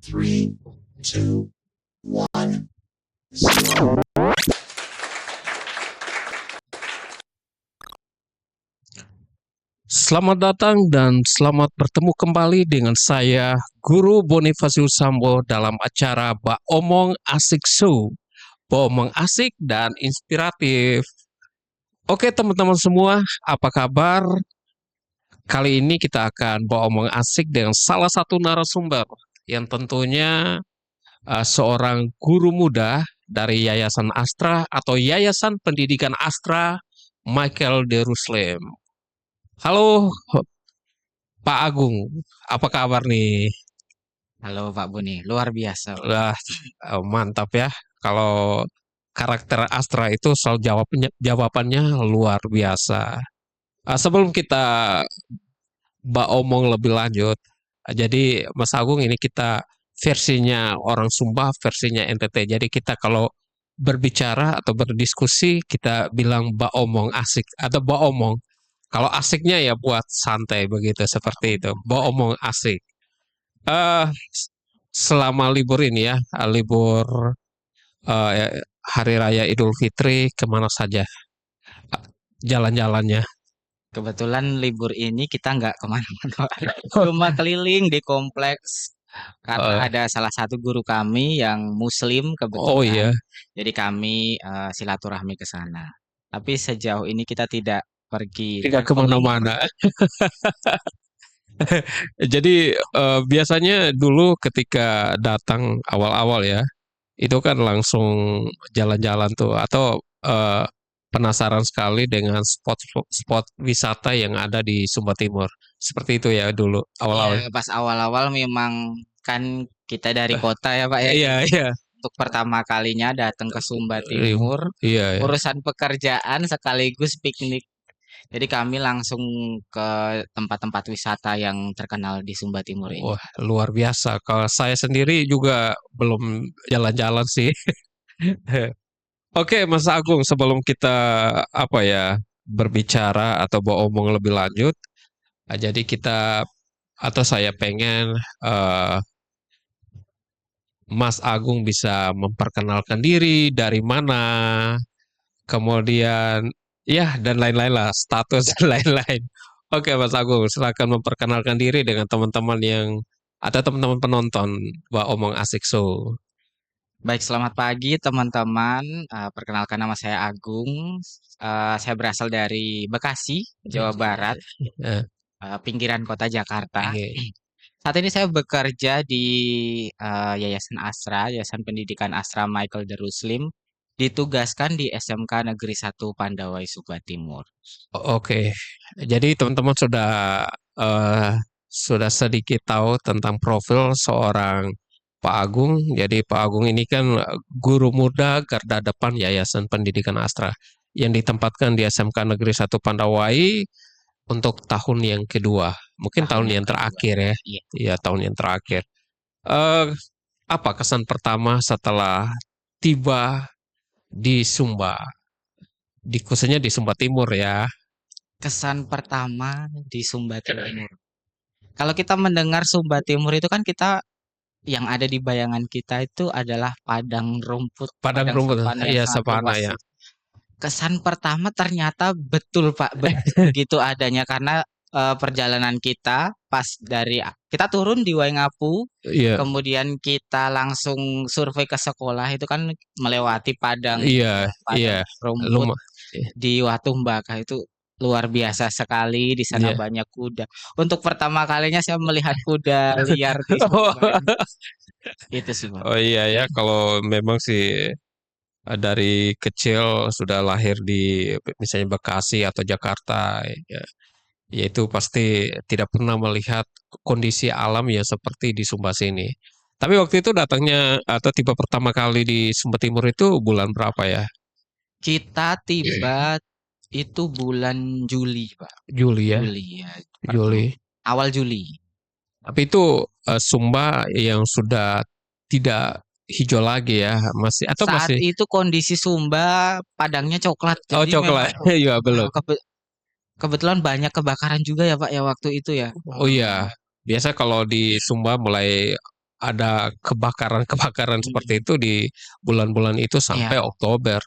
Three, two, one, zero. Selamat datang dan selamat bertemu kembali dengan saya, Guru Bonifasius Sambo dalam acara Bak Omong Asik Show. Bak Omong asik dan inspiratif. Oke teman-teman semua, apa kabar? Kali ini kita akan Bak Omong asik dengan salah satu narasumber yang tentunya seorang guru muda dari Yayasan Astra atau Yayasan Pendidikan Astra, Michael De Ruslim. Halo Pak Agung, apa kabar nih? Halo Pak Boni, luar biasa. Wah, mantap ya. Kalau karakter Astra itu selalu jawabannya luar biasa. Sebelum kita omong lebih lanjut, jadi Mas Agung ini kita versinya orang Sumba, versinya NTT. Jadi kita kalau berbicara atau berdiskusi kita bilang omong asik atau omong. Kalau asiknya ya buat santai begitu seperti itu. Omong asik. Eh Selama libur ini ya, libur Hari Raya Idul Fitri, kemana saja jalan-jalannya? Kebetulan libur ini kita nggak kemana-mana, cuma keliling di kompleks karena Eh, ada salah satu guru kami yang Muslim oh iya, kebetulan. Jadi kami silaturahmi ke sana. Tapi sejauh ini kita tidak pergi tidak traveling. kemana-mana. Jadi biasanya dulu ketika datang awal-awal ya, itu kan langsung jalan-jalan tuh, atau penasaran sekali dengan spot-spot wisata yang ada di Sumba Timur. Seperti itu ya dulu awal-awal. Iya, pas awal-awal memang kan kita dari kota ya Pak ya. Iya, iya. Untuk pertama kalinya datang ke Sumba Timur, Iya, iya. urusan pekerjaan sekaligus piknik. Jadi kami langsung ke tempat-tempat wisata yang terkenal di Sumba Timur ini. Wah, luar biasa. Kalau saya sendiri juga belum jalan-jalan sih. Oke, Mas Agung, sebelum kita apa ya berbicara atau omong lebih lanjut, jadi kita atau saya pengen eh, Mas Agung bisa memperkenalkan diri dari mana, kemudian ya dan lain-lain lah, status dan lain-lain. Oke, Mas Agung, silakan memperkenalkan diri dengan teman-teman yang atau teman-teman penonton Wah Omong Asik Show. Baik, selamat pagi teman-teman. Perkenalkan nama saya Agung. Saya berasal dari Bekasi, Jawa Barat, Eh, pinggiran kota Jakarta. Oke. Saat ini saya bekerja di Yayasan Astra, Yayasan Pendidikan Astra Michael Daruslim, ditugaskan di SMK Negeri 1 Pandawai Sumba Timur. Oke, jadi teman-teman sudah sedikit tahu tentang profil seorang Pak Agung. Jadi Pak Agung ini kan guru muda garda depan Yayasan Pendidikan Astra yang ditempatkan di SMK Negeri 1 Pandawai untuk tahun yang kedua, mungkin Tahun tahun yang yang kedua. terakhir ya. Iya. Iya, tahun yang terakhir. Eh, apa kesan pertama setelah tiba di Sumba, khususnya di Sumba Timur ya? Kesan pertama di Sumba Timur. Kalau kita mendengar Sumba Timur itu kan kita yang ada di bayangan kita itu adalah padang rumput, Padang padang rumput, savana yang iya sangat savana luas. ya. Kesan pertama ternyata betul Pak, begitu adanya karena perjalanan kita pas dari kita turun di Waingapu, Iya, kemudian kita langsung survei ke sekolah itu kan melewati padang iya, iya. padang rumput Luma, di Watumbaka itu luar biasa sekali di sana iya. banyak kuda. Untuk pertama kalinya saya melihat kuda liar di Sumba itu sih Pak. Oh iya ya, kalau memang sih dari kecil sudah lahir di misalnya Bekasi atau Jakarta, ya, ya itu pasti tidak pernah melihat kondisi alam yang seperti di Sumba sini. Tapi waktu itu datangnya atau tiba pertama kali di Sumba Timur itu bulan berapa ya? Kita tiba itu bulan Juli, Pak. Juli ya, Juli ya, Juli. awal Juli. Tapi itu Sumba yang sudah tidak hijau lagi ya, masih atau Saat masih? itu kondisi Sumba padangnya coklat, Oh jadi memang coklat, ya belum. kebetulan banyak kebakaran juga ya Pak ya waktu itu ya. Oh iya, biasa kalau di Sumba mulai ada kebakaran-kebakaran seperti Hmm. itu di bulan-bulan itu sampai Iya. Oktober.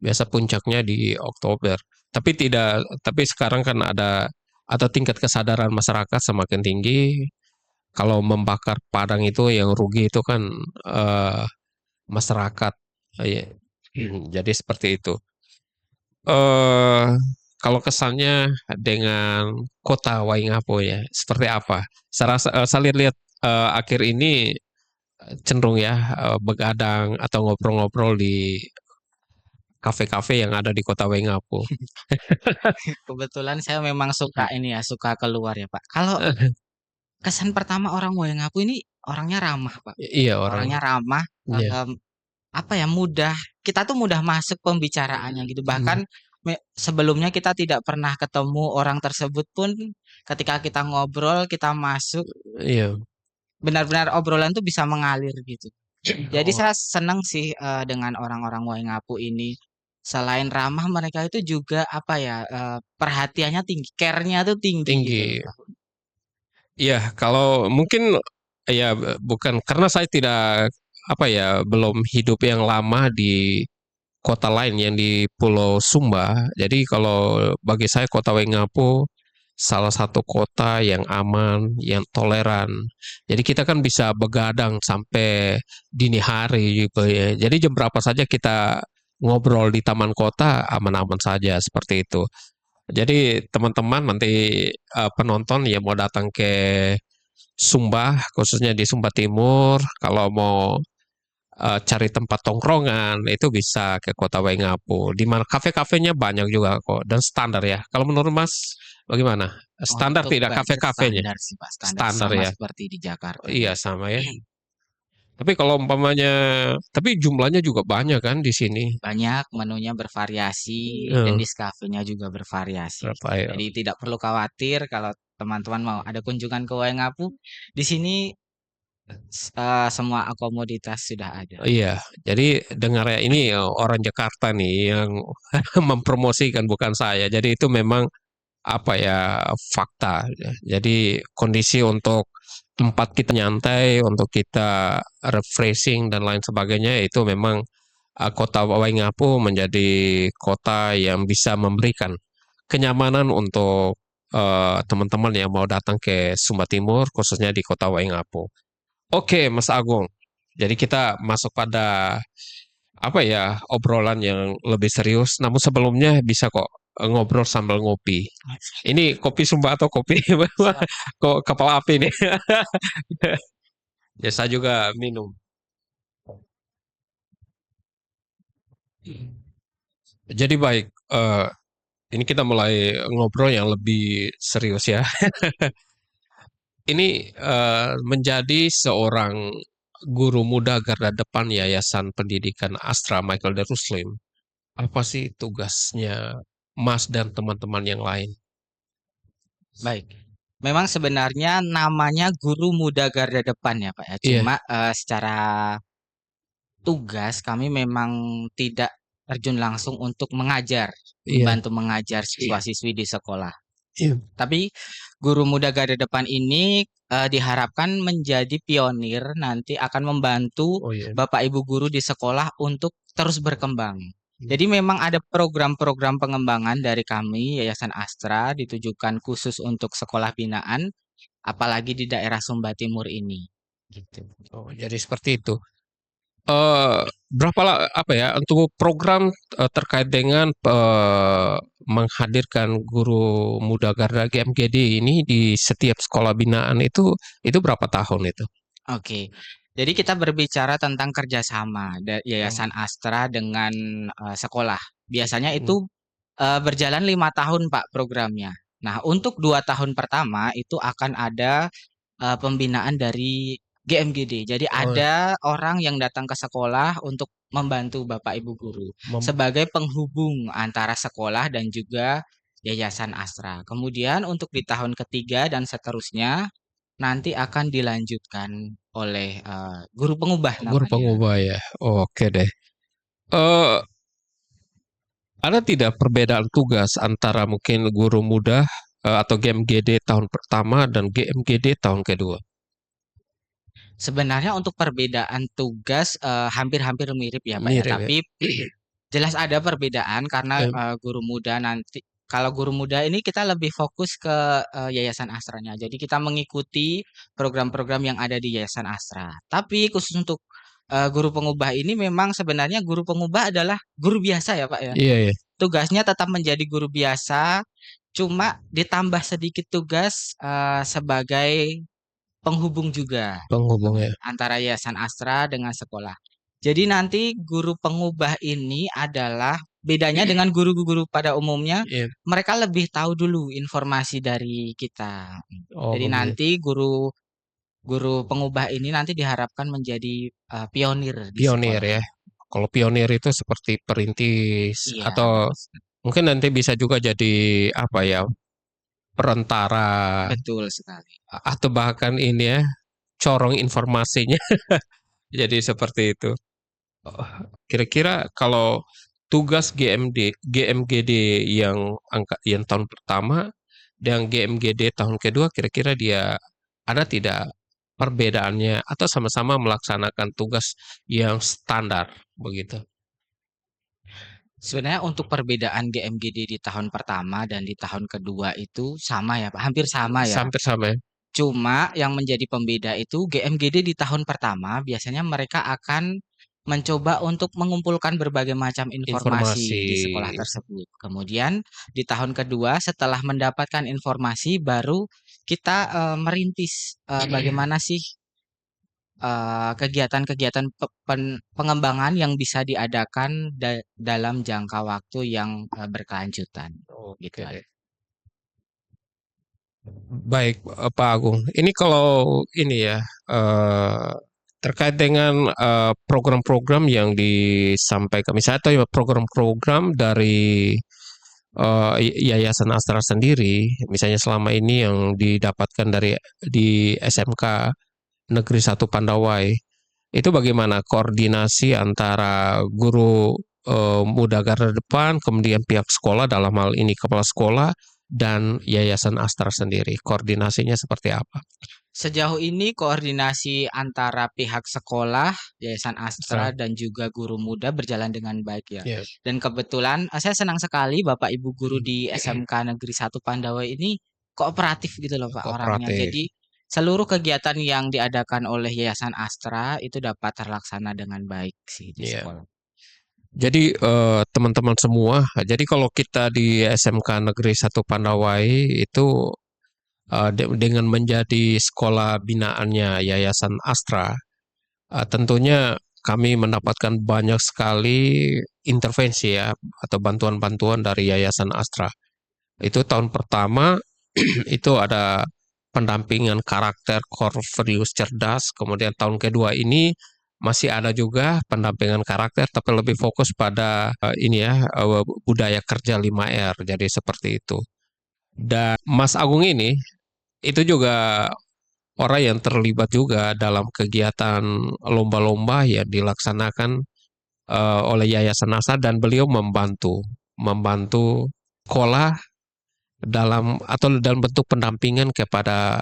Biasa puncaknya di Oktober. Tapi sekarang kan ada tingkat kesadaran masyarakat semakin tinggi. Kalau membakar padang itu yang rugi itu kan eh, masyarakat. Iya. Jadi seperti itu. eh Kalau kesannya dengan kota Waingapu ya, seperti apa? Saya lihat akhir ini cenderung ya begadang atau ngobrol-ngobrol di kafe-kafe yang ada di kota Waingapu. Kebetulan saya memang suka ini ya, suka keluar ya Pak. Kalau kesan pertama orang Waingapu ini orangnya ramah Pak. Iya orang. Orangnya ramah, Iya. apa ya, mudah, kita tuh mudah masuk pembicaraannya gitu. Hmm, Bahkan sebelumnya kita tidak pernah ketemu orang tersebut pun ketika kita ngobrol, kita masuk, iya. benar-benar obrolan tuh bisa mengalir gitu. Jadi Oh, saya senang sih dengan orang-orang Waingapu ini. Selain ramah, mereka itu juga apa ya, perhatiannya tinggi, care-nya tuh tinggi gitu loh tinggi. Pak. Iya, kalau mungkin ya bukan karena saya tidak apa ya belum hidup yang lama di kota lain yang di Pulau Sumba. Jadi kalau bagi saya kota Waingapu salah satu kota yang aman, yang toleran. Jadi kita kan bisa begadang sampai dini hari gitu ya. Jadi jam berapa saja kita ngobrol di taman kota aman-aman saja seperti itu. Jadi teman-teman nanti penonton yang mau datang ke Sumba, khususnya di Sumba Timur, kalau mau cari tempat tongkrongan itu bisa ke Kota Waingapu. Di mana kafe-kafenya banyak juga kok dan standar ya. Kalau menurut Mas bagaimana? Standar Untuk tidak budget kafe-kafenya? standar sih Pak, standar Standar sama ya. seperti di Jakarta Iya gitu. sama ya. Tapi kalau umpamanya, tapi jumlahnya juga banyak kan di sini. Banyak menunya bervariasi dan Eh, di kafenya juga bervariasi. berapa ya? Jadi tidak perlu khawatir kalau teman-teman mau ada kunjungan ke Waingapu, di sini semua komoditas sudah ada. Iya, jadi dengar ya ini orang Jakarta nih yang mempromosikan bukan saya. Jadi itu memang apa ya fakta. Jadi kondisi untuk tempat kita nyantai, untuk kita refreshing dan lain sebagainya itu memang kota Waingapu menjadi kota yang bisa memberikan kenyamanan untuk teman-teman yang mau datang ke Sumba Timur, khususnya di kota Waingapu. Oke, Mas Agung. Jadi kita masuk pada apa ya obrolan yang lebih serius. Namun sebelumnya bisa kok ngobrol sambil ngopi. Ini kopi Sumba atau kopi Siap. kok kepala api nih. Ya saya juga minum. Jadi baik, ini kita mulai ngobrol yang lebih serius ya. Ini menjadi seorang guru muda garda depan Yayasan Pendidikan Astra Michael Daruslim. Apa sih tugasnya Mas dan teman-teman yang lain? Baik. Memang sebenarnya namanya guru muda garda depan ya Pak ya. Iya, Cuma secara tugas kami memang tidak terjun langsung untuk mengajar, iya, membantu mengajar siswa-siswi di sekolah. iya. Tapi guru muda garda depan ini diharapkan menjadi pionir nanti akan membantu Oh iya. Bapak Ibu guru di sekolah untuk terus berkembang. Hmm. Jadi memang ada program-program pengembangan dari kami Yayasan Astra ditujukan khusus untuk sekolah binaan, apalagi di daerah Sumba Timur ini. Gitu. Oh, jadi seperti itu. Eh, berapa lah apa ya untuk program terkait dengan menghadirkan guru muda Garda GMGD ini di setiap sekolah binaan itu berapa tahun itu? Oke, jadi kita berbicara tentang kerjasama Oh, Yayasan Astra dengan sekolah. Biasanya hmm. itu berjalan 5 tahun Pak programnya. Nah, untuk 2 tahun pertama itu akan ada pembinaan dari GMGD. Jadi Oh, ada orang yang datang ke sekolah untuk membantu Bapak Ibu guru mem- sebagai penghubung antara sekolah dan juga Yayasan Astra. Kemudian untuk di tahun ketiga dan seterusnya nanti akan dilanjutkan oleh guru pengubah guru namanya. pengubah ya. Oke deh. Eh, ada tidak perbedaan tugas antara mungkin guru muda atau GMGD tahun pertama dan GMGD tahun kedua? Sebenarnya untuk perbedaan tugas hampir-hampir mirip ya Pak ya, Mirip ya? tapi jelas ada perbedaan karena Ya, guru muda nanti kalau guru muda ini kita lebih fokus ke Yayasan Astranya. Jadi kita mengikuti program-program yang ada di Yayasan Astra. Tapi khusus untuk guru pengubah ini memang sebenarnya guru pengubah adalah guru biasa ya Pak ya. iya ya, Tugasnya tetap menjadi guru biasa, cuma ditambah sedikit tugas sebagai penghubung juga penghubung ya. antara Yayasan Astra dengan sekolah. Jadi nanti guru pengubah ini adalah bedanya dengan guru-guru pada umumnya, Iya. mereka lebih tahu dulu informasi dari kita. Oh Jadi begitu. nanti guru guru pengubah ini nanti diharapkan menjadi pionir di Pionir sekolah. ya. Kalau pionir itu seperti perintis Iya, atau betul, mungkin nanti bisa juga jadi apa ya, perantara betul sekali. atau bahkan ini ya, corong informasinya. Jadi seperti itu. Oh, kira-kira kalau tugas GMGD yang tahun pertama dan GMGD tahun kedua kira-kira dia ada tidak perbedaannya atau sama-sama melaksanakan tugas yang standar begitu? Sebenarnya untuk perbedaan GMGD di tahun pertama dan di tahun kedua itu sama ya Pak, hampir sama ya. Hampir sama ya? Cuma yang menjadi pembeda itu GMGD di tahun pertama biasanya mereka akan mencoba untuk mengumpulkan berbagai macam Informasi. informasi di sekolah tersebut. Kemudian di tahun kedua setelah mendapatkan informasi baru kita merintis bagaimana sih kegiatan-kegiatan pengembangan yang bisa diadakan dalam jangka waktu yang berkelanjutan. Gitu Oke. aja. Baik, Pak Agung. Ini kalau ini ya, terkait dengan program-program yang disampaikan, misalnya atau ya program-program dari Yayasan Astra sendiri, misalnya selama ini yang didapatkan di SMK Negeri 1 Pandawai, itu bagaimana koordinasi antara guru muda garda depan, kemudian pihak sekolah dalam hal ini kepala sekolah dan Yayasan Astra sendiri, koordinasinya seperti apa? Sejauh ini koordinasi antara pihak sekolah, Yayasan Astra. Astra dan juga guru muda berjalan dengan baik ya. Ya. Dan kebetulan saya senang sekali Bapak Ibu guru di SMK Negeri 1 Pandawai ini kooperatif gitu loh Pak orangnya. Kooperatif. Jadi seluruh kegiatan yang diadakan oleh Yayasan Astra itu dapat terlaksana dengan baik sih di Iya. sekolah. Jadi teman-teman semua, jadi kalau kita di SMK Negeri 1 Pandawai itu dengan menjadi sekolah binaannya Yayasan Astra, tentunya kami mendapatkan banyak sekali intervensi ya atau bantuan-bantuan dari Yayasan Astra. Itu tahun pertama itu ada pendampingan karakter Corverius cerdas, kemudian tahun kedua ini masih ada juga pendampingan karakter tapi lebih fokus pada ini ya budaya kerja 5R. Jadi seperti itu. Dan Mas Agung ini itu juga orang yang terlibat juga dalam kegiatan lomba-lomba yang dilaksanakan oleh Yayasan NASA dan beliau membantu sekolah dalam bentuk pendampingan kepada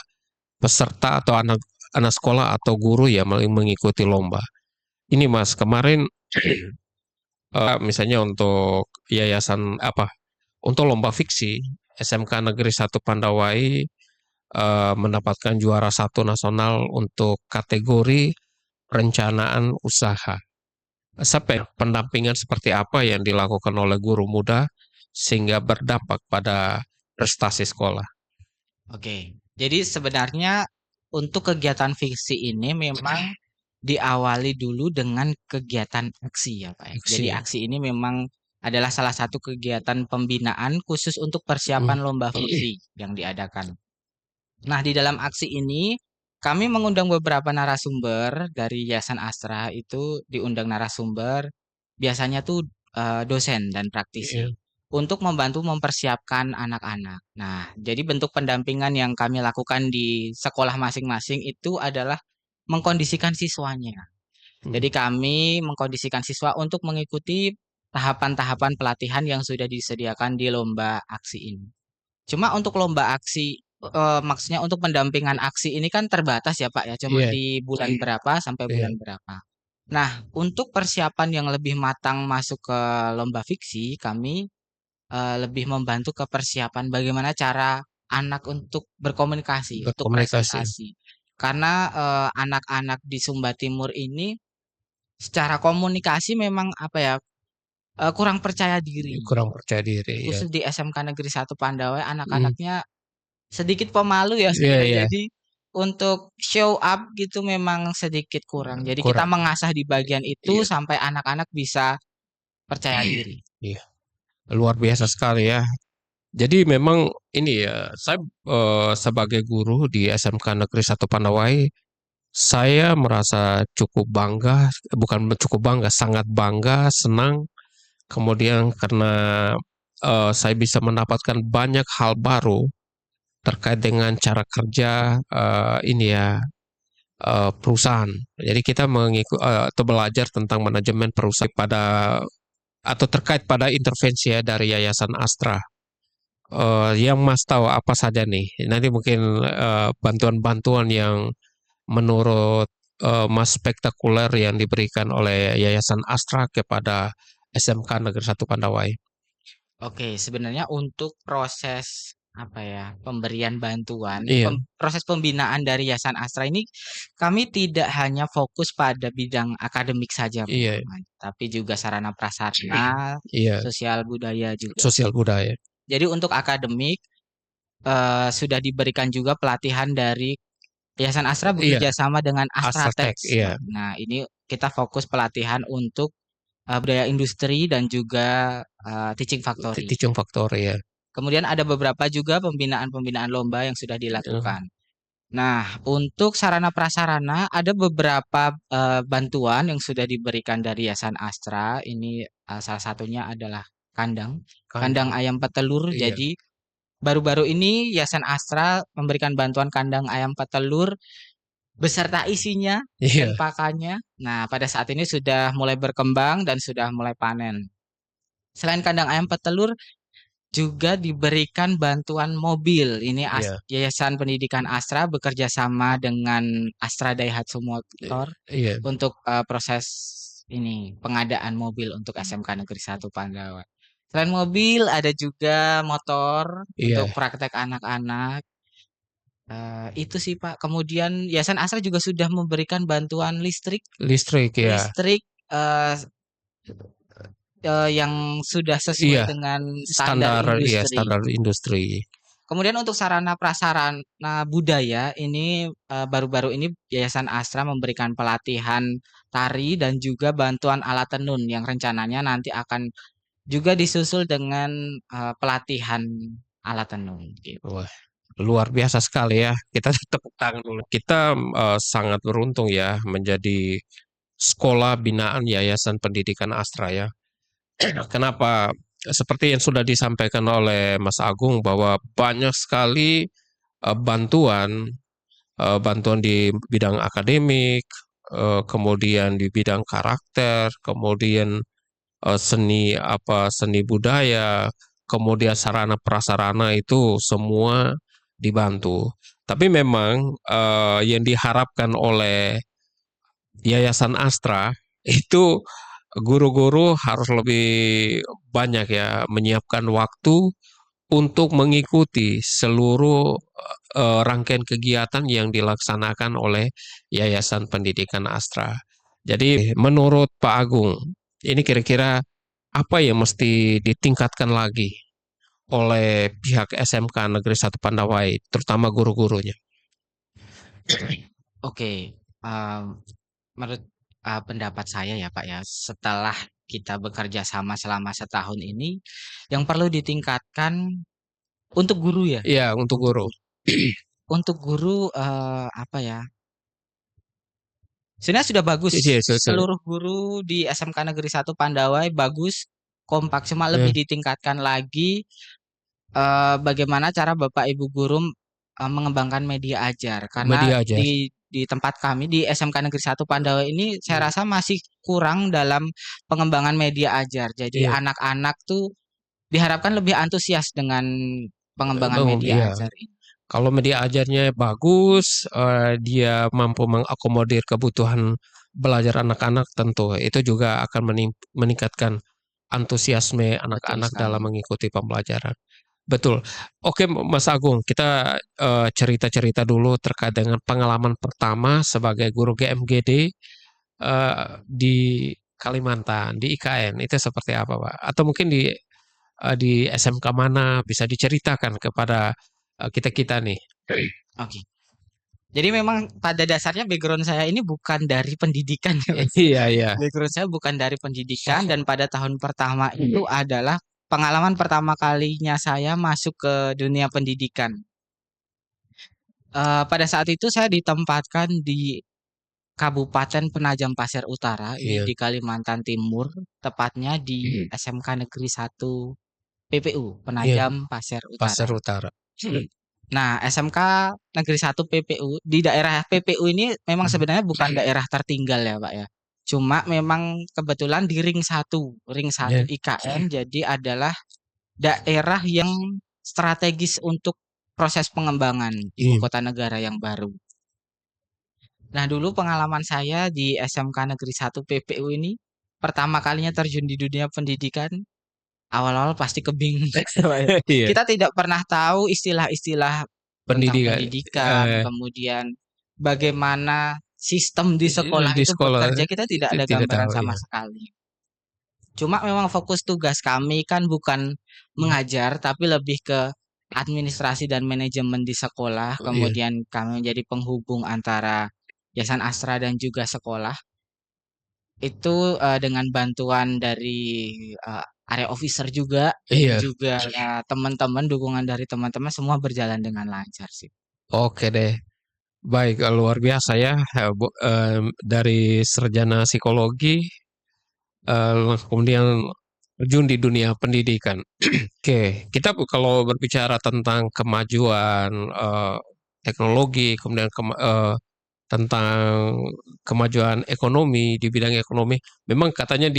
peserta atau anak anak sekolah atau guru yang mengikuti lomba. Ini Mas, kemarin misalnya untuk yayasan apa? Untuk lomba fiksi SMK Negeri 1 Pandawai mendapatkan juara 1 nasional untuk kategori perencanaan usaha. Pendampingan seperti apa yang dilakukan oleh guru muda sehingga berdampak pada prestasi sekolah? Oke. Jadi sebenarnya untuk kegiatan fiksi ini memang diawali dulu dengan kegiatan aksi ya Pak ya. Jadi Fiksi. aksi ini memang adalah salah satu kegiatan pembinaan khusus untuk persiapan lomba fiksi yang diadakan. Nah, di dalam aksi ini kami mengundang beberapa narasumber dari Yayasan Astra itu diundang narasumber biasanya tuh dosen dan praktisi Iya. untuk membantu mempersiapkan anak-anak. Nah, jadi bentuk pendampingan yang kami lakukan di sekolah masing-masing itu adalah mengkondisikan siswanya. Jadi kami mengkondisikan siswa untuk mengikuti tahapan-tahapan pelatihan yang sudah disediakan di lomba aksi ini. Cuma untuk lomba aksi maksudnya untuk pendampingan aksi ini kan terbatas ya Pak ya, cuma Iya, di bulan berapa sampai iya, bulan berapa. Nah, untuk persiapan yang lebih matang masuk ke lomba fiksi, kami lebih membantu ke persiapan bagaimana cara anak untuk berkomunikasi, untuk berkomunikasi. presentasi. Karena anak-anak di Sumba Timur ini secara komunikasi memang apa ya, kurang percaya diri. Kurang percaya diri, ya. Khusus di SMK Negeri 1 Pandawai Hmm, anak-anaknya sedikit pemalu ya iya, sebenarnya. iya, Jadi untuk show up gitu memang sedikit kurang. Jadi kita kurang. mengasah di bagian itu Iya, sampai anak-anak bisa percaya diri. iya, luar biasa sekali ya. Jadi memang ini ya, saya sebagai guru di SMK Negeri 1 Pandawai, saya merasa cukup bangga, bukan cukup bangga, sangat bangga, senang. Kemudian karena saya bisa mendapatkan banyak hal baru terkait dengan cara kerja ini ya perusahaan. Jadi kita mengikuti atau belajar tentang manajemen perusahaan pada atau terkait pada intervensi ya dari Yayasan Astra. Yang Mas tahu apa saja nih? Nanti mungkin bantuan-bantuan yang menurut Mas spektakuler yang diberikan oleh Yayasan Astra kepada SMK Negeri 1 Pandawai. Oke, sebenarnya untuk proses apa ya, pemberian bantuan, Iya, proses pembinaan dari Yayasan Astra ini kami tidak hanya fokus pada bidang akademik saja iya, pertama, tapi juga sarana prasarana, iya, sosial budaya juga. sosial budaya. Jadi untuk akademik sudah diberikan juga pelatihan dari Yayasan Astra Iya, bekerja sama dengan Astra Tech, Astratex. iya, Nah, ini kita fokus pelatihan untuk budaya industri dan juga teaching factory. Teaching Factory ya. Kemudian ada beberapa juga pembinaan-pembinaan lomba yang sudah Eh, dilakukan. Nah, untuk sarana prasarana ada beberapa bantuan yang sudah diberikan dari Yayasan Astra. Ini salah satunya adalah kandang, kandang Kandang, ayam petelur. iya, Jadi baru-baru ini Yayasan Astra memberikan bantuan kandang ayam petelur beserta isinya dan iya, pakannya. Nah, pada saat ini sudah mulai berkembang dan sudah mulai panen. Selain kandang ayam petelur, juga diberikan bantuan mobil. Ini iya, Yayasan Pendidikan Astra bekerja sama dengan Astra Daihatsu i- Motor iya, untuk proses ini pengadaan mobil untuk SMK Negeri 1 Pandawa. Selain mobil ada juga motor untuk iya, praktek anak-anak. Itu sih Pak. Kemudian Yayasan Astra juga sudah memberikan bantuan listrik, listrik ya, listrik eh, yang sudah sesuai iya, dengan standar standar, iya, industri. standar industri. Kemudian untuk sarana prasarana budaya ini baru-baru ini Yayasan Astra memberikan pelatihan tari dan juga bantuan alat tenun yang rencananya nanti akan juga disusul dengan pelatihan alat tenun gitu. Wah, luar biasa sekali ya. Kita tepuk tangan dulu. Kita sangat beruntung ya menjadi sekolah binaan Yayasan Pendidikan Astra ya. Kenapa? Seperti yang sudah disampaikan oleh Mas Agung bahwa banyak sekali bantuan, bantuan di bidang akademik, kemudian di bidang karakter, kemudian seni budaya, kemudian sarana prasarana itu semua dibantu. Tapi memang yang diharapkan oleh Yayasan Astra itu guru-guru harus lebih banyak ya menyiapkan waktu untuk mengikuti seluruh rangkaian kegiatan yang dilaksanakan oleh Yayasan Pendidikan Astra. Jadi menurut Pak Agung, ini kira-kira apa yang mesti ditingkatkan lagi oleh pihak SMK Negeri 1 Pandawai, terutama guru-gurunya? Oke, em, menurut pendapat saya ya Pak ya, setelah kita bekerja sama selama setahun ini, yang perlu ditingkatkan untuk guru ya, Iya, untuk untuk guru. guru. Untuk guru apa ya? Sebenarnya sudah bagus. Iya, Seluruh guru di SMK Negeri 1 Pandawai bagus, kompak. Cuma lebih eh, ditingkatkan lagi bagaimana cara Bapak Ibu guru mengembangkan media ajar. Karena media ajar. di tempat kami di SMK Negeri 1 Pandawai ini saya rasa masih kurang dalam pengembangan media ajar. Jadi Iya, anak-anak tuh diharapkan lebih antusias dengan pengembangan media iya, ajar ini. Kalau media ajarnya bagus, dia mampu mengakomodir kebutuhan belajar anak-anak, tentu itu juga akan meningkatkan antusiasme Betul anak-anak dalam sekali. mengikuti pembelajaran. Betul. Oke, Mas Agung, kita cerita-cerita dulu terkait dengan pengalaman pertama sebagai guru GMGD di Kalimantan, di IKN itu seperti apa, Pak? Atau mungkin di SMK mana bisa diceritakan kepada kita-kita nih. Oke. Jadi memang pada dasarnya background saya ini bukan dari pendidikan ya, Mas. Iya, iya. Background saya bukan dari pendidikan dan pada tahun pertama itu adalah pengalaman pertama kalinya saya masuk ke dunia pendidikan. Pada saat itu saya ditempatkan di Kabupaten Penajam Pasir Utara, ini Iya, di Kalimantan Timur, tepatnya di SMK Negeri 1 PPU, iya, Penajam Pasir Pasir Utara. Utara. Nah, SMK Negeri 1 PPU, di daerah PPU ini memang sebenarnya bukan daerah tertinggal ya, Pak, ya. Cuma memang kebetulan di ring 1 Iya, IKN jadi adalah daerah yang strategis untuk proses pengembangan ibu iya. kota negara yang baru. Nah, dulu pengalaman saya di SMK Negeri 1 PPU ini pertama kalinya terjun di dunia pendidikan, awal-awal pasti kebingungan ya, Pak, ya. Iya, Kita tidak pernah tahu istilah-istilah tentang pendidikan pendidikan, kemudian bagaimana sistem di sekolah di itu sekolah bekerja, kita tidak ada tidak gambaran tahu sama ya. sekali. Cuma memang fokus tugas kami kan bukan mengajar, tapi lebih ke administrasi dan manajemen di sekolah. Iya. Kemudian kami menjadi penghubung antara Yayasan Astra dan juga sekolah. Itu dengan bantuan dari area officer juga dan Iya. juga teman-teman, dukungan dari teman-teman semua berjalan dengan lancar sih. Oke deh. Baik, luar biasa ya. Dari sarjana psikologi kemudian terjun di dunia pendidikan. Oke, kita kalau berbicara tentang kemajuan teknologi, kemudian tentang kemajuan ekonomi di bidang ekonomi, memang katanya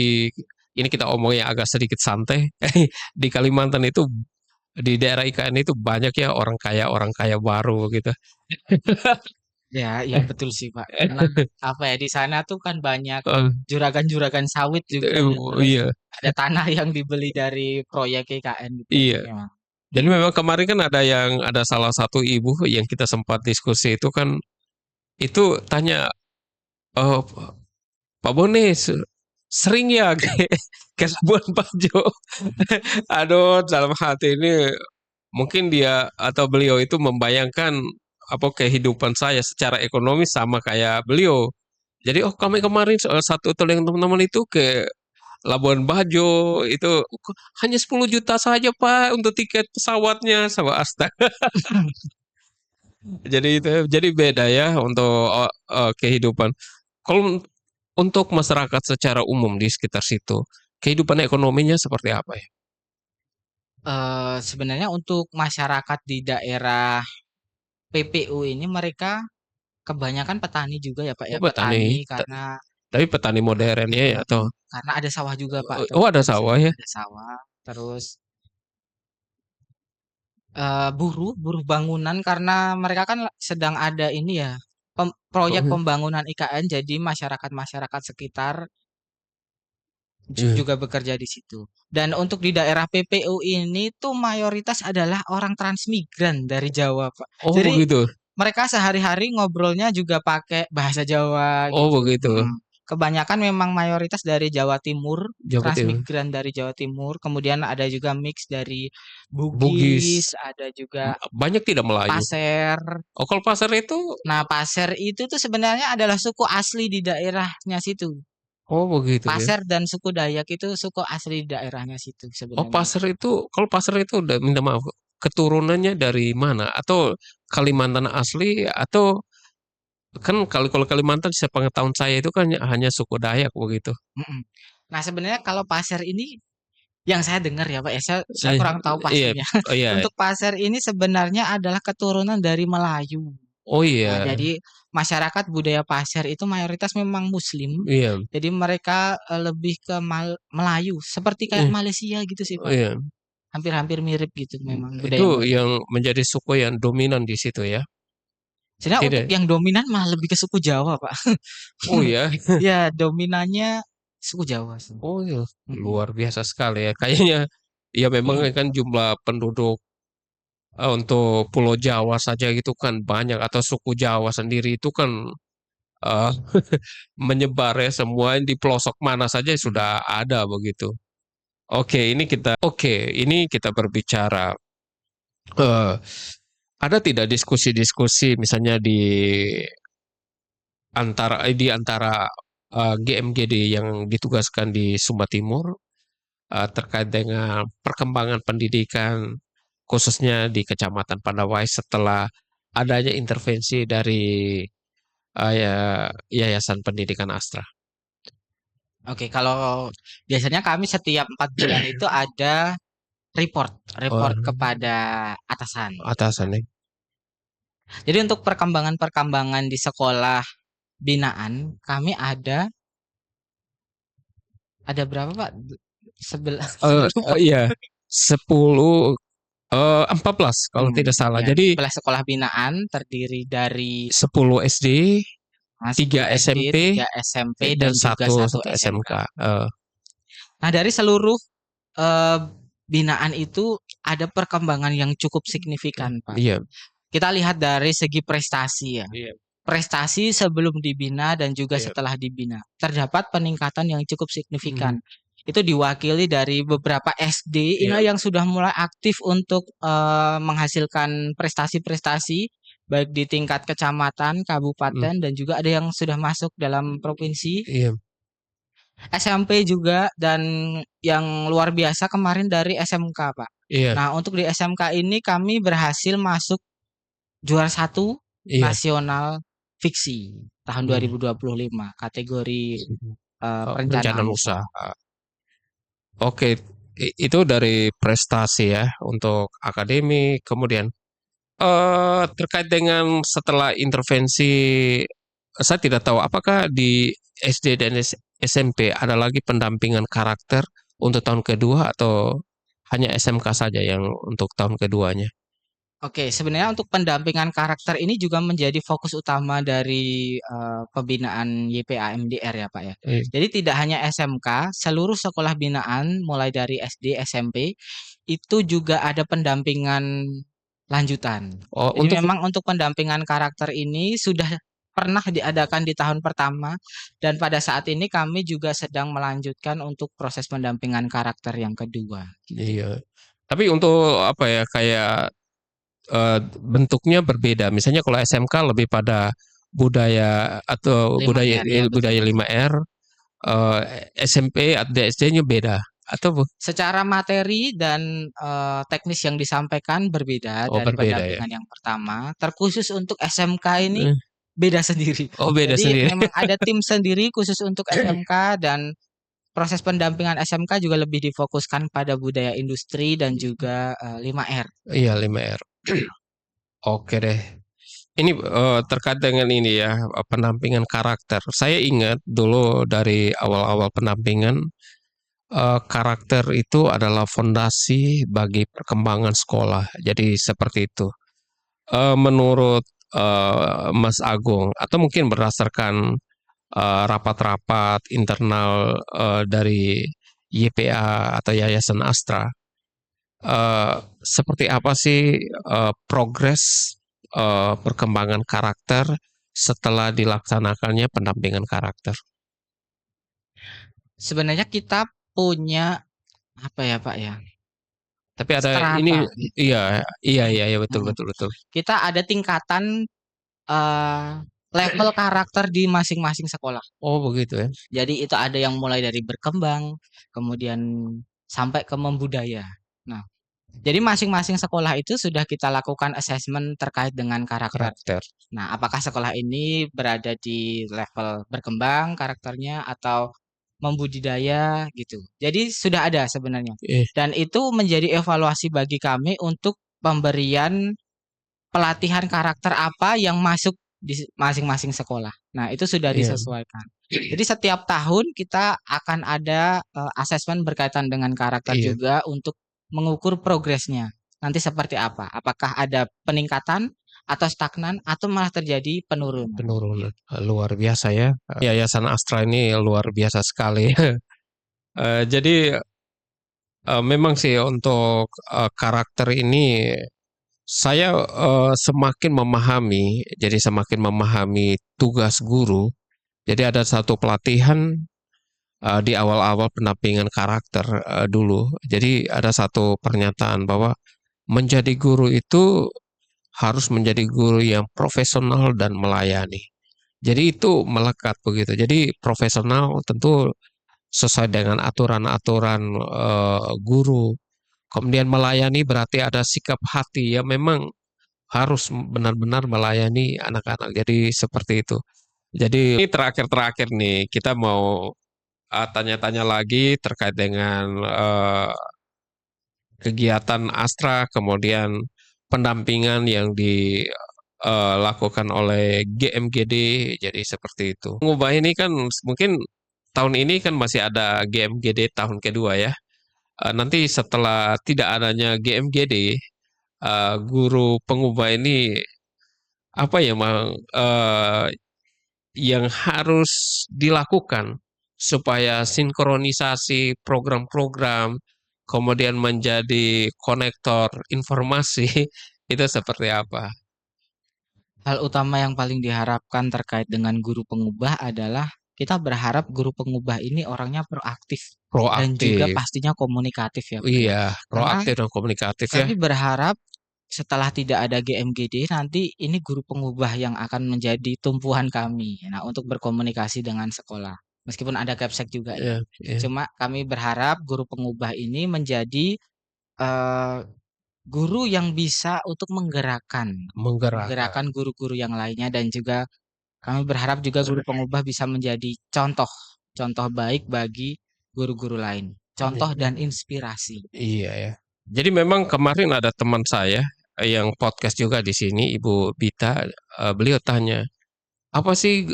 ini kita omongnya agak sedikit santai. Di Kalimantan itu di daerah IKN itu banyak ya orang kaya baru gitu. Ya, ya betul sih Pak. Karena apa ya di sana tuh kan banyak Eh, juragan-juragan sawit juga ya. Terus iya, ada tanah yang dibeli dari proyek IKN gitu. Jadi iya. memang. Jadi memang kemarin kan ada salah satu ibu yang kita sempat diskusi itu kan itu tanya, oh, Pak Bone sering ya ke Labuan Bajo. Aduh, dalam hati ini mungkin dia atau beliau itu membayangkan apa kehidupan saya secara ekonomi sama kayak beliau. Jadi oh kami kemarin satu yang teman-teman itu ke Labuan Bajo itu hanya 10 juta saja Pak untuk tiket pesawatnya sama astaga. Jadi beda ya untuk kehidupan. Kalau untuk masyarakat secara umum di sekitar situ, kehidupan ekonominya seperti apa ya? Sebenarnya untuk masyarakat di daerah PPU ini mereka kebanyakan petani juga ya Pak Oh ya. Petani petani, tapi petani modern ya atau karena ada sawah juga Pak oh ada tepatnya di sawah sana ya? ada sawah. Terus buruh buruh bangunan karena mereka kan sedang ada ini ya, proyek Oh, pembangunan IKN jadi masyarakat-masyarakat sekitar iya. juga bekerja di situ. Dan untuk di daerah PPU ini tuh mayoritas adalah orang transmigran dari Jawa, Pak. Oh Jadi begitu. mereka sehari-hari ngobrolnya juga pakai bahasa Jawa Oh gitu. begitu. Kebanyakan memang mayoritas dari Jawa Timur, Jawa Timur. transmigran dari Jawa Timur, kemudian ada juga mix dari Bugis. Bugis, ada juga Banyak tidak Melayu. Pasir. Oh kalau pasar itu, Nah, Pasir itu tuh sebenarnya adalah suku asli di daerahnya situ. oh begitu ya. Pasir dan suku Dayak itu suku asli di daerahnya situ Oh sebenarnya. kalau pasar itu udah minta maaf, keturunannya dari mana? Atau Kalimantan asli atau kan kalau Kalimantan sepengetahuan saya itu kan hanya suku Dayak begitu. Mm-mm. Nah, sebenarnya kalau Pasir ini yang saya dengar ya Pak ya, saya Eh, kurang tahu iya, pastinya. oh iya, Untuk Pasir ini sebenarnya adalah keturunan dari Melayu. oh Nah, iya, jadi masyarakat budaya Pasir itu mayoritas memang Muslim. iya, Jadi mereka lebih ke Melayu, seperti kayak iya, Malaysia gitu sih oh Pak. iya. hampir-hampir mirip gitu memang budaya Itu mereka. yang menjadi suku yang dominan di situ ya? Sebenarnya untuk Tidak? yang dominan malah lebih ke suku Jawa, Pak. Oh ya? Ya, dominannya suku Jawa sih. Oh ya, Mhm. luar biasa sekali ya. Kayaknya ya memang Mhm. kan jumlah penduduk untuk Pulau Jawa saja gitu kan banyak, atau suku Jawa sendiri itu kan eh, menyebar ya, semua di pelosok mana saja sudah ada begitu. Oke, ini kita berbicara, eh, ada tidak diskusi-diskusi misalnya di antara GMGD yang ditugaskan di Sumba Timur, terkait dengan perkembangan pendidikan khususnya di Kecamatan Pandawai setelah adanya intervensi dari Yayasan Pendidikan Astra. Oke, kalau biasanya kami setiap 4 bulan itu ada report, Oh, report kepada atasan. atasannya. Jadi untuk perkembangan-perkembangan di sekolah binaan, kami ada berapa, Pak? 11 lupa. Iya, 10, 14 kalau tidak salah. Ya, Jadi 11 sekolah binaan terdiri dari 10 SD, 3 10 SD, SMP, 3 SMP dan dan juga satu satu satu SMK. SMK. Nah, dari seluruh eh, binaan itu ada perkembangan yang cukup signifikan, Pak. Iya, Kita lihat dari segi prestasi ya. iya, Prestasi sebelum dibina dan juga iya. setelah dibina. Terdapat peningkatan yang cukup Mhm, signifikan. Itu diwakili dari beberapa SD iya, ini yang sudah mulai aktif untuk menghasilkan prestasi-prestasi baik di tingkat kecamatan, mhm, kabupaten dan juga ada yang sudah masuk dalam provinsi. iya, SMP juga dan yang luar biasa kemarin dari SMK, Pak. iya, Nah, untuk di SMK ini kami berhasil masuk juara satu iya. nasional fiksi tahun Mhm, 2025 kategori mhm. perencanaan Perencanaan usaha. usaha. Oke, itu dari prestasi ya untuk akademik. Kemudian terkait dengan setelah intervensi, saya tidak tahu apakah di SD dan SMP ada lagi pendampingan karakter untuk tahun kedua, atau hanya SMK saja yang untuk tahun keduanya? Oke, sebenarnya untuk pendampingan karakter ini juga menjadi fokus utama dari pembinaan YPAMDR ya, Pak ya. Eh, Jadi tidak hanya SMK, seluruh sekolah binaan mulai dari SD, SMP itu juga ada pendampingan lanjutan. Oh, Jadi untuk memang untuk pendampingan karakter ini sudah pernah diadakan di tahun pertama dan pada saat ini kami juga sedang melanjutkan untuk proses pendampingan karakter yang kedua gitu. iya. Tapi untuk apa ya, kayak bentuknya berbeda. Misalnya kalau SMK lebih pada budaya atau budaya 5R ya betul budaya Mas. 5R, eh, SMP atau DSD-nya beda atau Secara materi dan teknis yang disampaikan berbeda oh dari berbeda ya? pendampingan yang pertama. Terkhusus untuk SMK ini Eh, beda sendiri. Oh beda Jadi sendiri. memang ada tim sendiri khusus untuk SMK dan proses pendampingan SMK juga lebih difokuskan pada budaya industri dan juga 5R. Iya 5R. Oke deh. Ini terkait dengan ini ya, pendampingan karakter. Saya ingat dulu dari awal-awal pendampingan, karakter itu adalah fondasi bagi perkembangan sekolah. Jadi seperti itu. Menurut Mas Agung, atau mungkin berdasarkan rapat-rapat internal dari YPA atau Yayasan Astra, seperti apa sih progres perkembangan karakter setelah dilaksanakannya pendampingan karakter? Sebenarnya kita punya apa ya Pak ya? Tapi ada ini, Strata gitu. iya, iya, iya, iya, betul, Mm. betul, betul. Kita ada tingkatan eh, level karakter di masing-masing sekolah. Oh begitu ya? Jadi itu ada yang mulai dari berkembang, kemudian sampai ke membudaya. Nah, jadi masing-masing sekolah itu sudah kita lakukan assessment terkait dengan karakter. Karakter. Nah, apakah sekolah ini berada di level berkembang karakternya atau membudidaya gitu. Jadi sudah ada sebenarnya. Eh, Dan itu menjadi evaluasi bagi kami untuk pemberian pelatihan karakter apa yang masuk di masing-masing sekolah. Nah, itu sudah iya, disesuaikan. Jadi setiap tahun kita akan ada asesmen berkaitan dengan karakter iya. juga untuk mengukur progresnya. Nanti seperti apa? Apakah ada peningkatan atau stagnan atau malah terjadi penurunan? Penurunan. Luar biasa ya. Yayasan Astra ini luar biasa sekali. Jadi memang sih untuk karakter ini saya semakin memahami, jadi semakin memahami tugas guru. Jadi ada satu pelatihan di awal-awal pendampingan karakter dulu. Jadi ada satu pernyataan bahwa menjadi guru itu harus menjadi guru yang profesional dan melayani. Jadi itu melekat begitu. Jadi profesional tentu sesuai dengan aturan-aturan guru. Kemudian melayani berarti ada sikap hati yang memang harus benar-benar melayani anak-anak. Jadi seperti itu. Jadi ini terakhir-terakhir nih kita mau tanya-tanya lagi terkait dengan kegiatan Astra, kemudian pendampingan yang dilakukan oleh GMGD, jadi seperti itu. Mengubah ini kan mungkin tahun ini kan masih ada GMGD tahun kedua ya. Nanti setelah tidak adanya GMGD, guru pengubah ini apa ya, yang harus dilakukan supaya sinkronisasi program-program kemudian menjadi konektor informasi itu seperti apa? Hal utama yang paling diharapkan terkait dengan guru pengubah adalah kita berharap guru pengubah ini orangnya proaktif dan juga Proaktif. pastinya komunikatif ya Pak ya. Iya, Karena proaktif dan komunikatif ya. kami berharap setelah tidak ada GMGD nanti ini guru pengubah yang akan menjadi tumpuan kami. Nah, untuk berkomunikasi dengan sekolah. Meskipun ada Capsek juga ya. Iya, iya. Cuma kami berharap guru pengubah ini menjadi eh, guru yang bisa untuk menggerakkan Menggerakkan. menggerakkan guru-guru yang lainnya dan juga kami berharap juga guru pengubah bisa menjadi contoh contoh baik bagi guru-guru lain. Contoh dan inspirasi. Iya ya. Jadi memang kemarin ada teman saya yang podcast juga di sini, Ibu Bita, beliau tanya, apa sih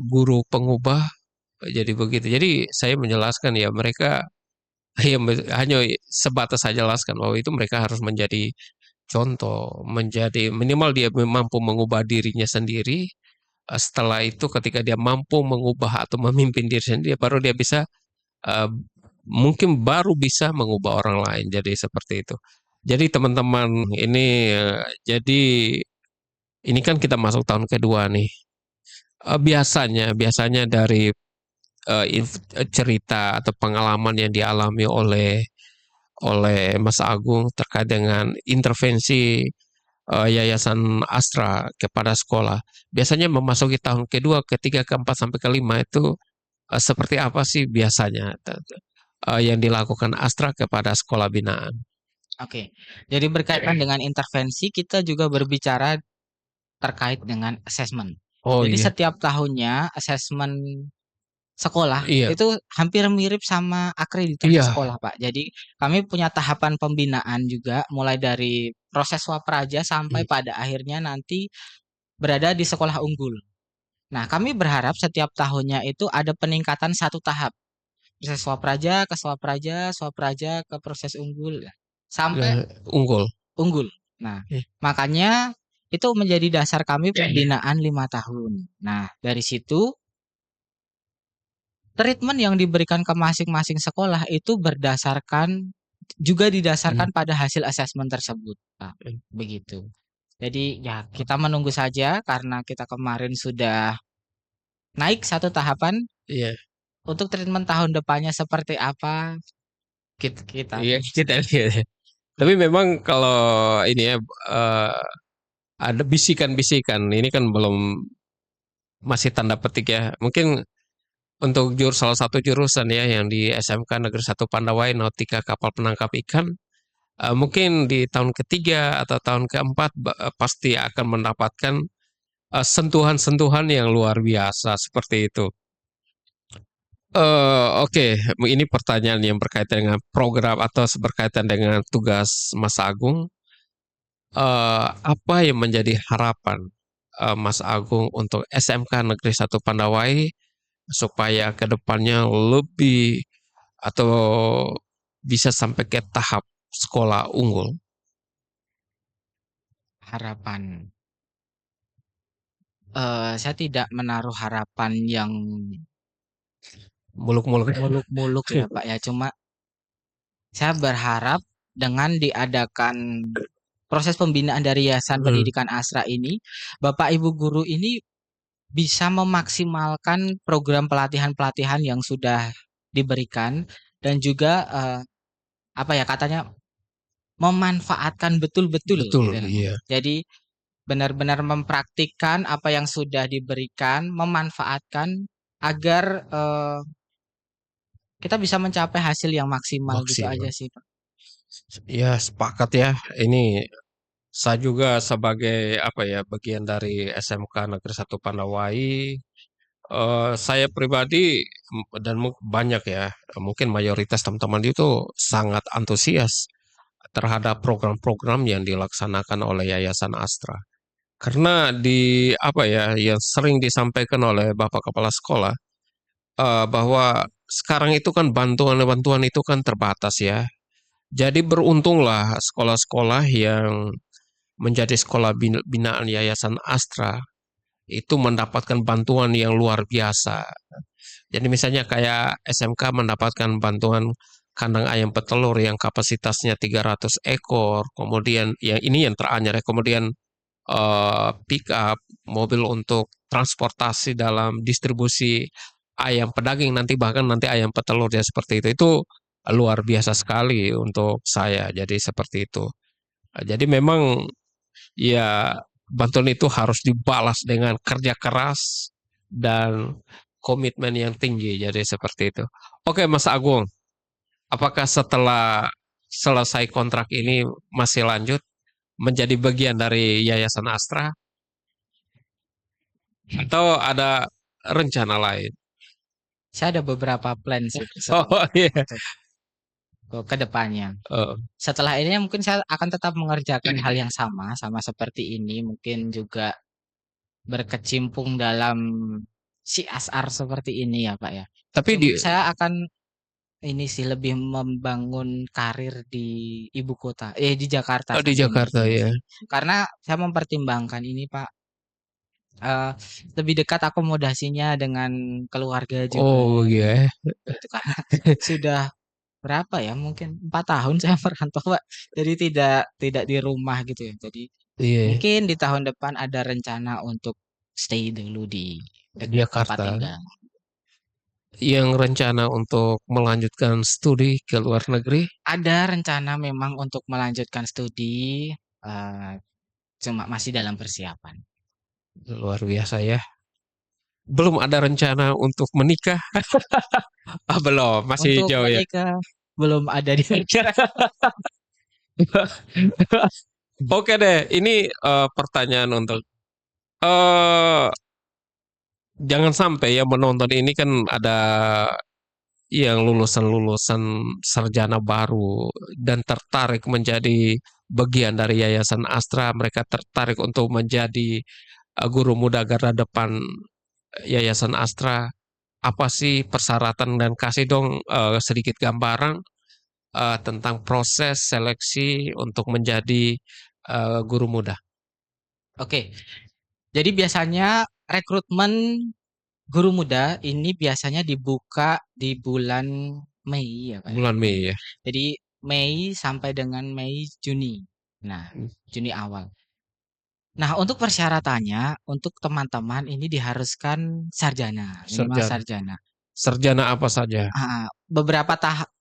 guru pengubah jadi begitu? Jadi saya menjelaskan ya mereka hanya sebatas saya jelaskan bahwa itu mereka harus menjadi contoh, menjadi minimal dia mampu mengubah dirinya sendiri. Setelah itu ketika dia mampu mengubah atau memimpin diri sendiri, baru dia bisa eh, mungkin baru bisa mengubah orang lain. Jadi seperti itu. Jadi teman-teman ini jadi ini kan kita masuk tahun kedua nih. Biasanya dari cerita atau pengalaman yang dialami oleh Mas Agung terkait dengan intervensi Yayasan Astra kepada sekolah. Biasanya memasuki tahun kedua, ketiga, keempat sampai kelima itu seperti apa sih biasanya yang dilakukan Astra kepada sekolah binaan? Oke. Jadi berkaitan dengan intervensi kita juga berbicara terkait dengan asesmen. Oh Jadi iya, setiap tahunnya asesmen sekolah iya, itu hampir mirip sama akreditasi iya, sekolah, Pak. Jadi kami punya tahapan pembinaan juga mulai dari proses swapraja sampai i- pada akhirnya nanti berada di sekolah unggul. Nah, kami berharap setiap tahunnya itu ada peningkatan satu tahap. Proses swapraja ke swapraja, swapraja ke proses unggul sampai unggul. unggul. Nah, Eh, makanya itu menjadi dasar kami pembinaan 5 tahun. Nah, dari situ treatment yang diberikan ke masing-masing sekolah itu hmm, didasarkan pada hasil asesmen tersebut, Pak. eh, Begitu. Jadi ya kita menunggu saja karena kita kemarin sudah naik satu tahapan Iya, untuk treatment tahun depannya seperti apa kita iya kita lihat. Tapi memang kalau ini ya eh, ada bisikan-bisikan. Ini kan belum masih tanda petik ya. Mungkin untuk salah satu jurusan ya yang di SMK Negeri 1 Pandawai Nautika Kapal Penangkap Ikan, mungkin di tahun ketiga atau tahun keempat pasti akan mendapatkan sentuhan-sentuhan yang luar biasa seperti itu. Oke, ini pertanyaan yang berkaitan dengan program atau berkaitan dengan tugas Mas Agung. Apa yang menjadi harapan Mas Agung untuk SMK Negeri 1 Pandawai supaya ke depannya lebih atau bisa sampai ke tahap sekolah unggul? Harapan. Saya tidak menaruh harapan yang Muluk-muluk. muluk-muluk ya Pak ya. Cuma saya berharap dengan diadakan proses pembinaan dari Yayasan Hmm, Pendidikan Astra ini, Bapak Ibu guru ini bisa memaksimalkan program pelatihan-pelatihan yang sudah diberikan dan juga apa ya katanya memanfaatkan betul-betul betul, gitu. iya. Jadi benar-benar mempraktikkan apa yang sudah diberikan, memanfaatkan agar kita bisa mencapai hasil yang maksimal gitu aja Maksimal. sih, Pak. Ya, sepakat ya. Ini saya juga sebagai apa ya bagian dari SMK Negeri 1 Pandawai. Saya pribadi dan banyak ya, mungkin mayoritas teman-teman itu sangat antusias terhadap program-program yang dilaksanakan oleh Yayasan Astra. Karena di apa ya yang sering disampaikan oleh Bapak Kepala Sekolah bahwa sekarang itu kan bantuan-bantuan itu kan terbatas ya. Jadi beruntunglah sekolah-sekolah yang menjadi sekolah binaan Yayasan Astra itu mendapatkan bantuan yang luar biasa. Jadi misalnya kayak SMK mendapatkan bantuan kandang ayam petelur yang kapasitasnya 300 ekor, kemudian yang ini yang teranyar ya, kemudian pick up mobil untuk transportasi dalam distribusi ayam pedaging nanti bahkan nanti ayam petelur ya seperti itu. Itu luar biasa sekali untuk saya. Jadi seperti itu. Jadi memang ya bantuan itu harus dibalas dengan kerja keras dan komitmen yang tinggi. Jadi seperti itu. Oke, Mas Agung, apakah setelah selesai kontrak ini masih lanjut menjadi bagian dari Yayasan Astra atau ada rencana lain? Saya ada beberapa plan sih Oh iya. untuk ke depannya. Eh, Setelah ini mungkin saya akan tetap mengerjakan hal yang sama seperti ini, mungkin juga berkecimpung dalam CSR seperti ini ya, Pak ya. tapi Cuma di saya akan ini sih lebih membangun karir di ibu kota, di Jakarta di tentunya. Jakarta Iya ya. sih. Karena saya mempertimbangkan ini, Pak, eh, lebih dekat akomodasinya dengan keluarga juga Oh gitu. iya. Itu karena sudah berapa ya? Mungkin 4 tahun saya merantau, Pak. Jadi tidak di rumah gitu ya. Jadi Iya, mungkin di tahun depan ada rencana untuk stay dulu di di dekat tempat Jakarta. tinggal. Yang rencana untuk melanjutkan studi ke luar negeri? Ada rencana memang untuk melanjutkan studi, eh, cuma masih dalam persiapan. Luar biasa ya. Belum ada rencana untuk menikah? Ah, belum, masih Untuk jauh ya. menikah belum ada di pikiran. Oke deh, ini pertanyaan untuk eh jangan sampai ya menonton ini kan ada yang lulusan-lulusan sarjana baru dan tertarik menjadi bagian dari Yayasan Astra, mereka tertarik untuk menjadi guru muda garda depan Yayasan Astra. Apa sih persyaratan dan kasih dong sedikit gambaran tentang proses seleksi untuk menjadi guru muda Oke, jadi biasanya rekrutmen guru muda ini biasanya dibuka di bulan Mei ya Pak ya. bulan Mei. Mei ya. Jadi Mei sampai dengan Mei Juni. Nah, Juni awal. Nah, untuk persyaratannya, untuk teman-teman ini diharuskan sarjana, minimal Sarjana. sarjana. Sarjana apa saja?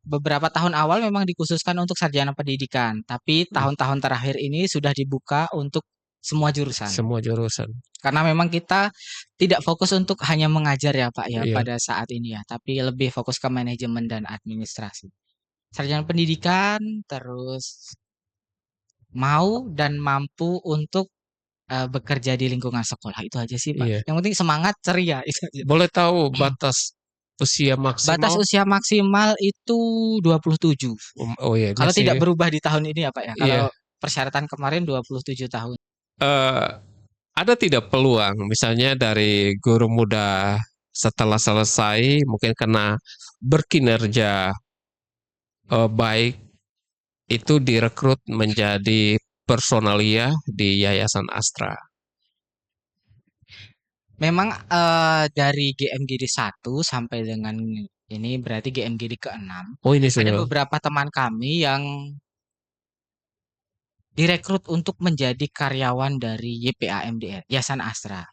Beberapa tahun awal memang dikhususkan untuk sarjana pendidikan, tapi tahun-tahun terakhir ini sudah dibuka untuk semua jurusan. Semua jurusan. Karena memang kita tidak fokus untuk hanya mengajar ya Pak ya Iya. pada saat ini ya, tapi lebih fokus ke manajemen dan administrasi. Sarjana pendidikan terus mau dan mampu untuk bekerja di lingkungan sekolah itu aja sih Pak. Iya. Yang penting semangat, ceria itu aja. Boleh tahu batas usia Batas maksimal? usia maksimal itu 27. Oh iya, Kalau tidak masih. berubah di tahun ini ya Pak ya. Kalau Iya. persyaratan kemarin 27 tahun. Eh, ada tidak peluang misalnya dari guru muda setelah selesai mungkin karena berkinerja baik itu direkrut menjadi personalia di Yayasan Astra. Memang dari GMGD 1 sampai dengan ini berarti GMGD ke-6, Oh ini ada sudah. beberapa teman kami yang direkrut untuk menjadi karyawan dari YPA-MDR, Yayasan Astra.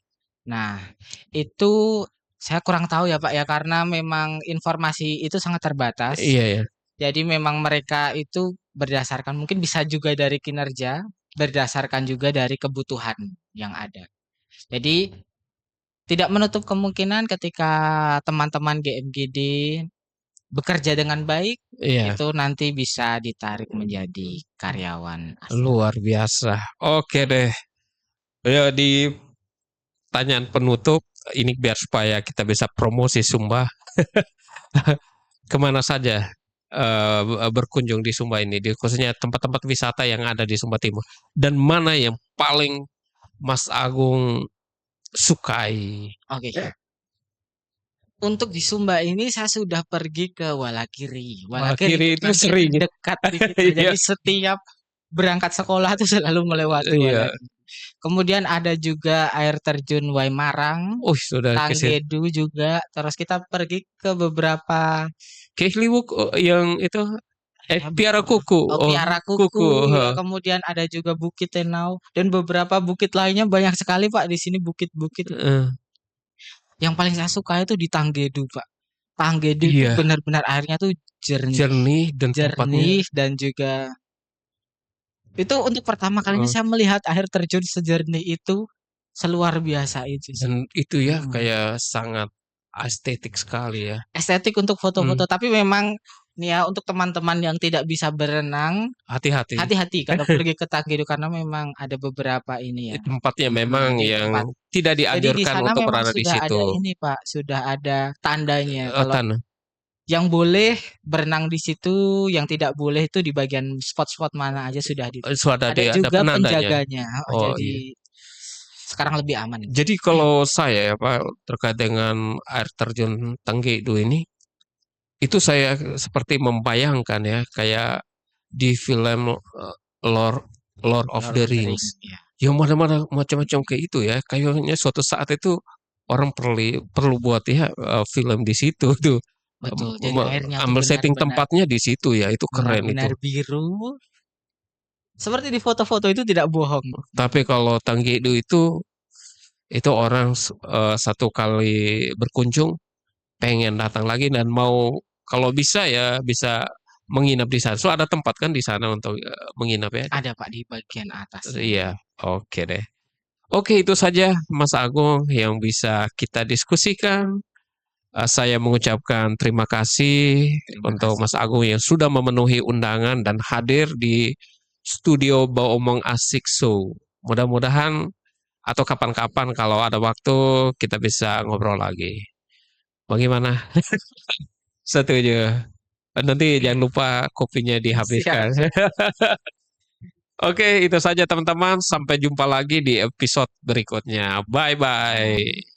Nah, itu saya kurang tahu ya Pak ya, karena memang informasi itu sangat terbatas. Iya ya. Jadi memang mereka itu berdasarkan mungkin bisa juga dari kinerja, berdasarkan juga dari kebutuhan yang ada. Jadi tidak menutup kemungkinan ketika teman-teman GMGD bekerja dengan baik, Iya, itu nanti bisa ditarik menjadi karyawan Astra. luar biasa. Oke deh. Ya di pertanyaan penutup ini biar supaya kita bisa promosi Sumba kemana saja berkunjung di Sumba ini, khususnya tempat-tempat wisata yang ada di Sumba Timur, dan mana yang paling Mas Agung sukai? Oke. Untuk di Sumba ini saya sudah pergi ke Walakiri. Malah Walakiri kiri itu kebetulan sering. dekat di situ. Iya, Jadi setiap berangkat sekolah itu selalu melewati iya. Walakiri. Kemudian ada juga air terjun Waimarang, Oh sudah ke situ. Tanggedu juga. Terus kita pergi ke beberapa Kehliwuk yang itu ya, Piara Kuku. Oh, Piara Kuku. Kuku ya. Heeh. Kemudian ada juga Bukit Tenau dan beberapa bukit lainnya banyak sekali Pak di sini bukit-bukit. Heeh. Yang paling saya suka itu di Tanggedu Pak. Tanggedu itu Iya, benar-benar airnya tuh jernih, jernih dan tempatnya. jernih dan juga itu untuk pertama kalinya eh, saya melihat air terjun sejernih itu seluar biasa itu sih. dan itu ya Mm. kayak sangat estetik sekali ya. Estetik untuk Hmm, foto-foto, tapi memang nih ya untuk teman-teman yang tidak bisa berenang, hati-hati. hati-hati kalau pergi ke Tanggedu karena memang ada beberapa ini ya. Tempatnya memang Di yang tempat. tidak Jadi di dianjurkan sana untuk memang berada di sudah ada situ. ini Pak, sudah ada tandanya kalau Tanah. yang boleh berenang di situ, yang tidak boleh itu di bagian spot-spot mana aja sudah Sudah ada ada juga penandanya. penjaganya. Oh, Oh iya. jadi sekarang lebih aman. Jadi kalau saya ya Pak terkait dengan air terjun Tanggedu ini, itu saya seperti membayangkan ya kayak di film Lord Lord of Lord the of the Ring, Rings. ya. Ya mana-mana macam-macam kayak itu ya. Kayaknya suatu saat itu orang perlu perlu buat ya film di situ tuh. Betul. Jadi airnya tuh Ambil setting benar-benar tempatnya di situ ya. Itu keren itu. benar-benar biru. Seperti di foto-foto itu tidak bohong. Tapi kalau Tanggedu itu orang satu kali berkunjung pengen datang lagi dan mau kalau bisa ya bisa menginap di sana. So ada tempat kan di sana untuk menginap ya. Ada Pak di bagian atasnya. Iya, oke deh. Oke, itu saja Mas Agung yang bisa kita diskusikan. Saya mengucapkan terima kasih Terima untuk kasih. Mas Agung yang sudah memenuhi undangan dan hadir di studio Baomong Asik Show. Mudah-mudahan atau kapan-kapan kalau ada waktu kita bisa ngobrol lagi. Bagaimana? Setuju. Nanti jangan lupa kopinya Siap, dihabiskan. siap. Oke, itu saja teman-teman. Sampai jumpa lagi di episode berikutnya. Ya. Bye-bye.